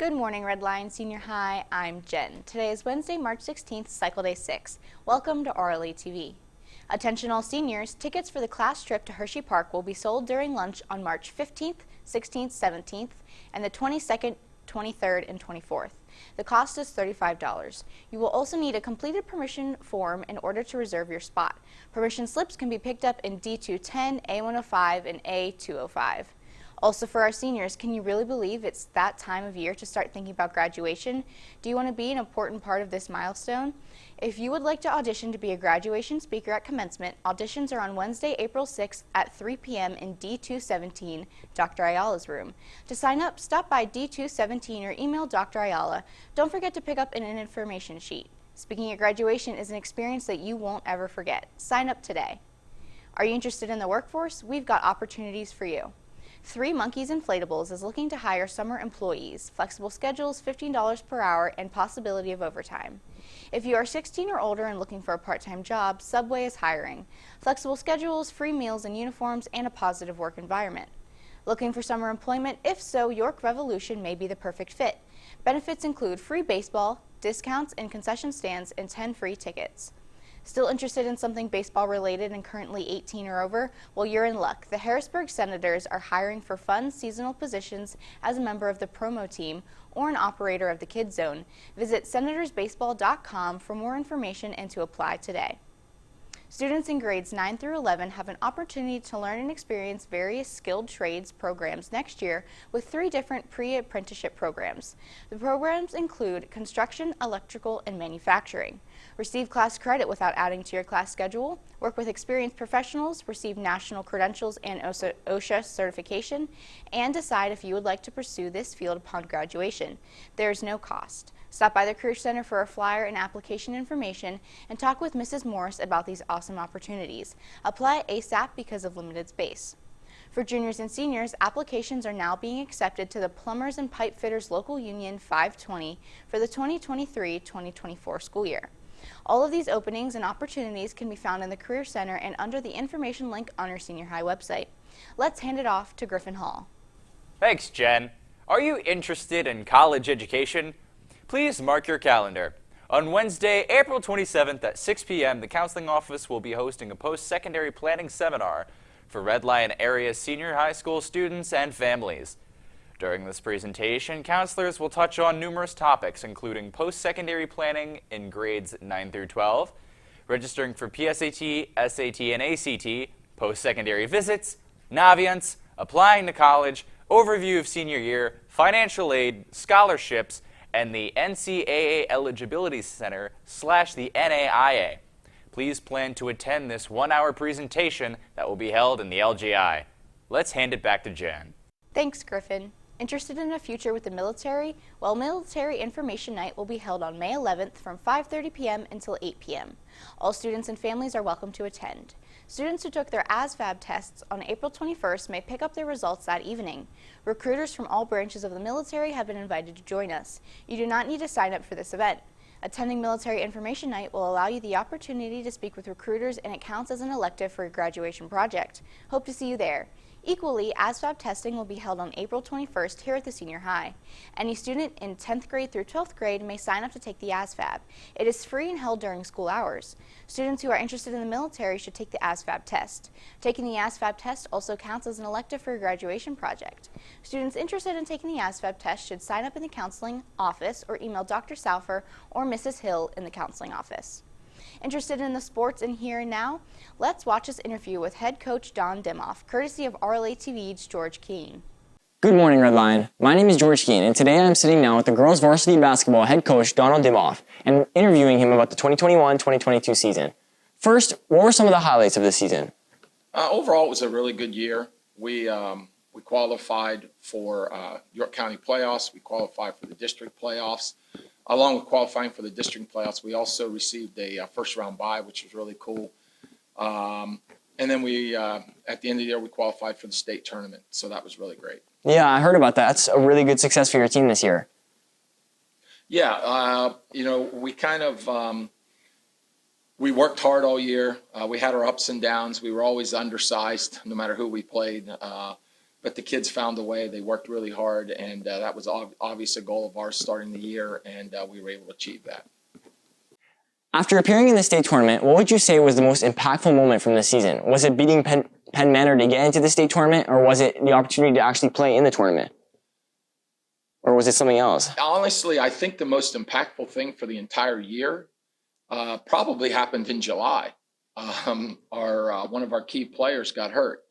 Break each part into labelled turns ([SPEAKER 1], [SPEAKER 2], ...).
[SPEAKER 1] Good morning, Red Line Senior High. I'm Jen. Today is Wednesday, March 16th, Cycle Day 6. Welcome to RLA TV. Attention all seniors, tickets for the class trip to Hershey Park will be sold during lunch on March 15th, 16th, 17th, and the 22nd, 23rd, and 24th. The cost is $35. You will also need a completed permission form in order to reserve your spot. Permission slips can be picked up in D210, A105, and A205. Also for our seniors, can you really believe it's that time of year to start thinking about graduation? Do you want to be an important part of this milestone? If you would like to audition to be a graduation speaker at Commencement, auditions are on Wednesday, April 6th at 3 p.m. in D217, Dr. Ayala's room. To sign up, stop by D217 or email Dr. Ayala. Don't forget to pick up an information sheet. Speaking at graduation is an experience that you won't ever forget. Sign up today. Are you interested in the workforce? We've got opportunities for you. Three Monkeys Inflatables is looking to hire summer employees, flexible schedules, $15 per hour, and possibility of overtime. If you are 16 or older and looking for a part-time job, Subway is hiring. Flexible schedules, free meals and uniforms, and a positive work environment. Looking for summer employment? If so, York Revolution may be the perfect fit. Benefits include free baseball, discounts in concession stands, and 10 free tickets. Still interested in something baseball related and currently 18 or over? Well, you're in luck. The Harrisburg Senators are hiring for fun seasonal positions as a member of the promo team or an operator of the Kids Zone. Visit senatorsbaseball.com for more information and to apply today. Students in grades 9 through 11 have an opportunity to learn and experience various skilled trades programs next year with 3 different pre-apprenticeship programs. The programs include construction, electrical, and manufacturing. Receive class credit without adding to your class schedule, work with experienced professionals, receive national credentials and OSHA certification, and decide if you would like to pursue this field upon graduation. There is no cost. Stop by the Career Center for a flyer and application information and talk with Mrs. Morris about these awesome opportunities. Apply ASAP because of limited space. For juniors and seniors, applications are now being accepted to the Plumbers and Pipe Fitters Local Union 520 for the 2023-2024 school year. All of these openings and opportunities can be found in the Career Center and under the information link on our senior high website. Let's hand it off to Griffin Hall.
[SPEAKER 2] Thanks, Jen. Are you interested in college education? Please mark your calendar. On Wednesday, April 27th at 6 p.m., the counseling office will be hosting a post-secondary planning seminar for Red Lion area senior high school students and families. During this presentation, counselors will touch on numerous topics, including post-secondary planning in grades 9 through 12, registering for PSAT, SAT, and ACT, post-secondary visits, Naviance, applying to college, overview of senior year, financial aid, scholarships, and the NCAA Eligibility Center / the NAIA. Please plan to attend this 1-hour presentation that will be held in the LGI. Let's hand it back to Jen.
[SPEAKER 1] Thanks, Griffin. Interested in a future with the military? Well, Military Information Night will be held on May 11th from 5:30 p.m. until 8 p.m. All students and families are welcome to attend. Students who took their ASVAB tests on April 21st may pick up their results that evening. Recruiters from all branches of the military have been invited to join us. You do not need to sign up for this event. Attending Military Information Night will allow you the opportunity to speak with recruiters, and it counts as an elective for your graduation project. Hope to see you there. Equally, ASVAB testing will be held on April 21st here at the senior high. Any student in 10th grade through 12th grade may sign up to take the ASVAB. It is free and held during school hours. Students who are interested in the military should take the ASVAB test. Taking the ASVAB test also counts as an elective for your graduation project. Students interested in taking the ASVAB test should sign up in the counseling office or email Dr. Salfer or Mrs. Hill in the counseling office. Interested in the sports in here and now? Let's watch this interview with head coach Don Dimoff, courtesy of RLA TV's George Keene.
[SPEAKER 3] Good morning, Red Lion. My name is George Keene, and today I'm sitting down with the girls varsity basketball head coach Donald Dimoff and interviewing him about the 2021-2022 season. First, what were some of the highlights of this season?
[SPEAKER 4] Overall, it was a really good year. We qualified for York County playoffs. We qualified for the district playoffs. Along with qualifying for the district playoffs, we also received a first-round bye, which was really cool. And then we, at the end of the year, we qualified for the state tournament, so that was really great.
[SPEAKER 3] Yeah, I heard about that. That's a really good success for your team this year.
[SPEAKER 4] Yeah, we kind of we worked hard all year. We had our ups and downs. We were always undersized, no matter who we played. But but the kids found a way. They worked really hard, and that was obviously a goal of ours starting the year, and we were able to achieve that.
[SPEAKER 3] After appearing in the state tournament, what would you say was the most impactful moment from this season? Was it beating Penn Manor to get into the state tournament, or was it the opportunity to actually play in the tournament? Or was it something else?
[SPEAKER 4] Honestly, I think the most impactful thing for the entire year probably happened in July. One of our key players got hurt.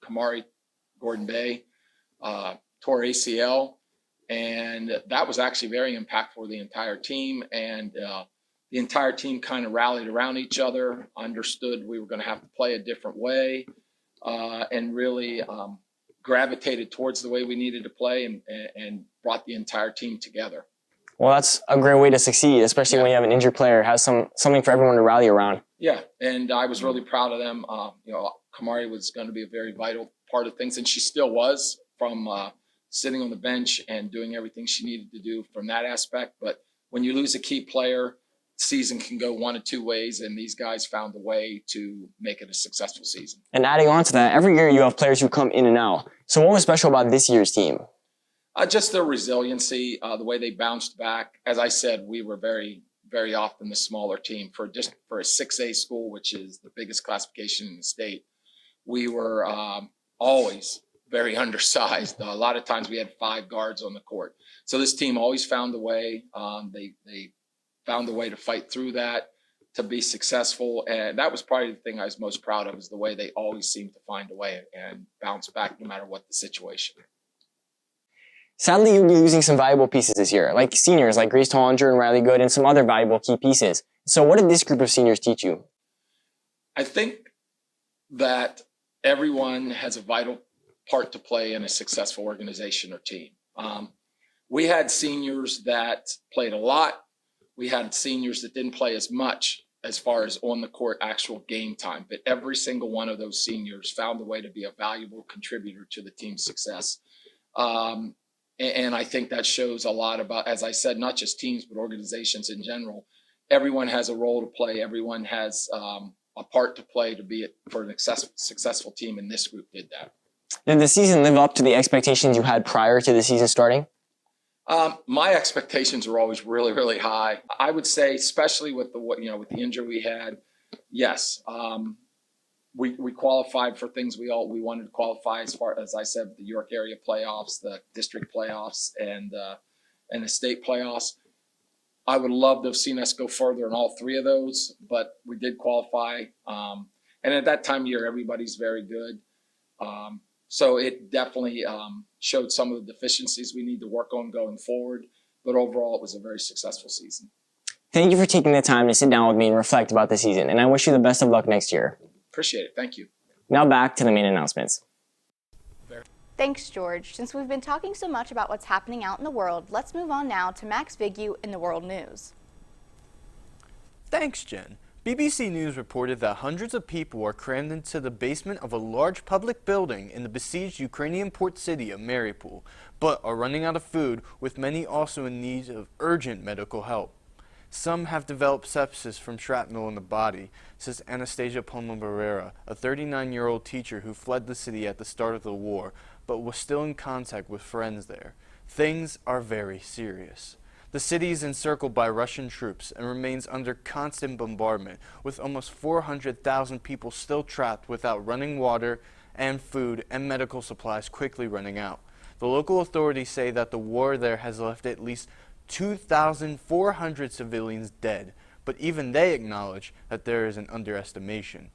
[SPEAKER 4] Kamari Gordon Bay tore ACL, and that was actually very impactful for the entire team. And the entire team kind of rallied around each other, understood we were going to have to play a different way, and really gravitated towards the way we needed to play and brought the entire team together.
[SPEAKER 3] Well, that's a great way to succeed, especially when you have an injured player, has something for everyone to rally around.
[SPEAKER 4] Yeah, and I was really proud of them. Kamari was going to be a very vital part of things, and she still was, from sitting on the bench and doing everything she needed to do from that aspect. But when you lose a key player, season can go one of two ways, and these guys found a way to make it a successful season.
[SPEAKER 3] And adding on to that, every year you have players who come in and out. So what was special about this year's team?
[SPEAKER 4] Just their resiliency, the way they bounced back. As I said, we were very, very often the smaller team for a 6A school, which is the biggest classification in the state. We were always very undersized. A lot of times we had 5 guards on the court. So this team always found a way. They found a way to fight through that, to be successful. And that was probably the thing I was most proud of, is the way they always seemed to find a way and bounce back no matter what the situation.
[SPEAKER 3] Sadly, you'll be losing some valuable pieces this year, like seniors like Grace Tollinger and Riley Good, and some other valuable key pieces. So what did this group of seniors teach you?
[SPEAKER 4] I think that everyone has a vital part to play in a successful organization or team. We had seniors that played a lot. We had seniors that didn't play as much as far as on the court actual game time, but every single one of those seniors found a way to be a valuable contributor to the team's success. And I think that shows a lot about, as I said, not just teams, but organizations in general. Everyone has a role to play. Everyone has a part to play to be for an successful team, and this group did that.
[SPEAKER 3] Did the season live up to the expectations you had prior to the season starting?
[SPEAKER 4] My expectations were always really, really high. I would say, especially with the injury we had, yes. We qualified for things we wanted to qualify, as far as I said, the York area playoffs, the district playoffs, and the state playoffs. I would love to have seen us go further in all 3 of those, but we did qualify. And at that time of year, everybody's very good. So it definitely showed some of the deficiencies we need to work on going forward. But overall, it was a very successful season.
[SPEAKER 3] Thank you for taking the time to sit down with me and reflect about the season, and I wish you the best of luck next year.
[SPEAKER 4] Appreciate it. Thank you.
[SPEAKER 3] Now back to the main announcements.
[SPEAKER 1] Thanks, George. Since we've been talking so much about what's happening out in the world, let's move on now to Max Vigu in the world news.
[SPEAKER 5] Thanks, Jen. BBC News reported that hundreds of people are crammed into the basement of a large public building in the besieged Ukrainian port city of Mariupol, but are running out of food, with many also in need of urgent medical help. Some have developed sepsis from shrapnel in the body, says Anastasia Palma-Barrera, a 39-year-old teacher who fled the city at the start of the war, but was still in contact with friends there. Things are very serious. The city is encircled by Russian troops and remains under constant bombardment, with almost 400,000 people still trapped without running water and food and medical supplies quickly running out. The local authorities say that the war there has left at least 2,400 civilians dead, but even they acknowledge that there is an underestimation.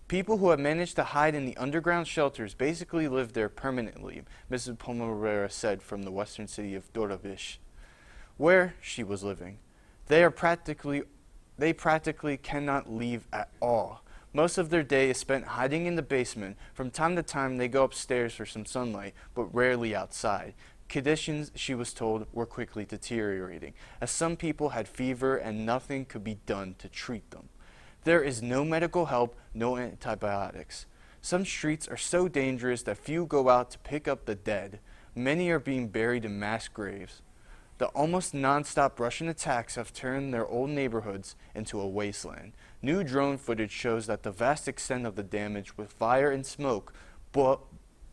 [SPEAKER 5] People who have managed to hide in the underground shelters basically live there permanently, Mrs. Palma-Barrera said from the western city of Dorovish, where she was living. They practically cannot leave at all. Most of their day is spent hiding in the basement. From time to time they go upstairs for some sunlight, but rarely outside. Conditions, she was told, were quickly deteriorating, as some people had fever and nothing could be done to treat them. There is no medical help, no antibiotics. Some streets are so dangerous that few go out to pick up the dead. Many are being buried in mass graves. The almost non-stop Russian attacks have turned their old neighborhoods into a wasteland. New drone footage shows that the vast extent of the damage with fire and smoke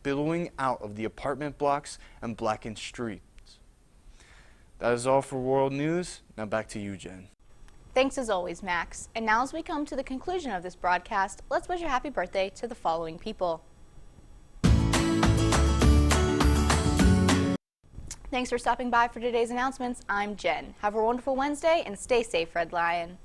[SPEAKER 5] billowing out of the apartment blocks and blackened streets. That is all for World News. Now back to you, Jen.
[SPEAKER 1] Thanks as always, Max. And now as we come to the conclusion of this broadcast, let's wish a happy birthday to the following people. Thanks for stopping by for today's announcements. I'm Jen. Have a wonderful Wednesday and stay safe, Red Lion.